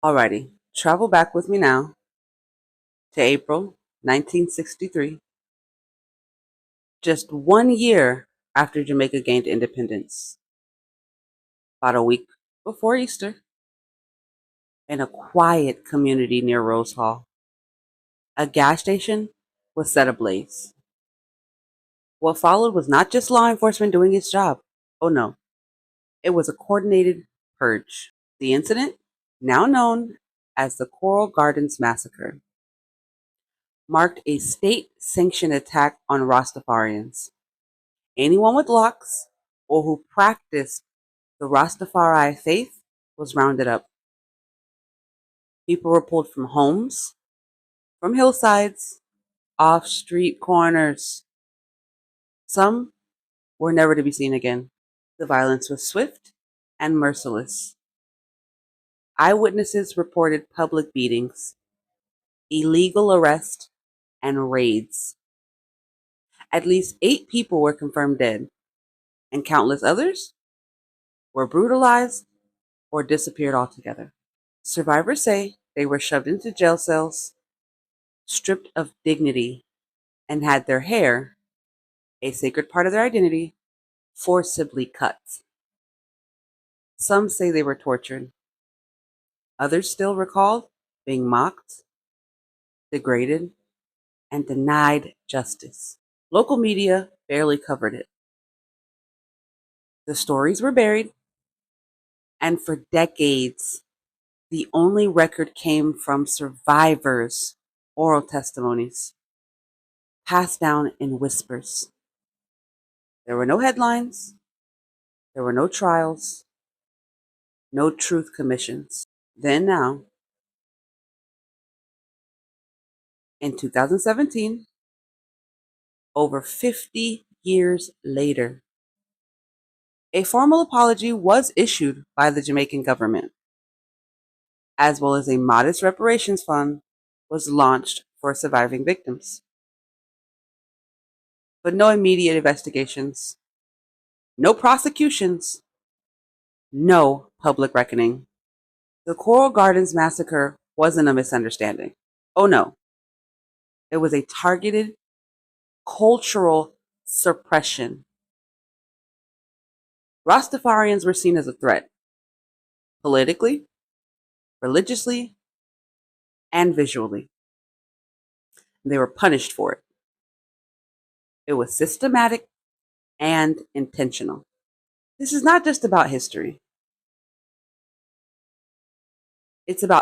Alrighty, travel back with me now to April 1963, just 1 year after Jamaica gained independence. About a week before Easter, in a quiet community near Rose Hall, a gas station was set ablaze. What followed was not just law enforcement doing its job. Oh no, it was a coordinated purge. The incident, now known as the Coral Gardens Massacre, marked a state-sanctioned attack on Rastafarians. Anyone with locks or who practiced the Rastafari faith was rounded up. People were pulled from homes, from hillsides, off street corners. Some were never to be seen again. The violence was swift and merciless. Eyewitnesses reported public beatings, illegal arrests, and raids. At least 8 people were confirmed dead, and countless others were brutalized or disappeared altogether. Survivors say they were shoved into jail cells, stripped of dignity, and had their hair, a sacred part of their identity, forcibly cut. Some say they were tortured. Others still recalled being mocked, degraded, and denied justice. Local media barely covered it. The stories were buried, and for decades, the only record came from survivors' oral testimonies, passed down in whispers. There were no headlines, there were no trials, no truth commissions. Then now, in 2017, over 50 years later, a formal apology was issued by the Jamaican government, as well as a modest reparations fund was launched for surviving victims. But no immediate investigations, no prosecutions, no public reckoning. The Coral Gardens Massacre wasn't a misunderstanding. Oh no, it was a targeted cultural suppression. Rastafarians were seen as a threat, politically, religiously, and visually. They were punished for it. It was systematic and intentional. This is not just about history. It's about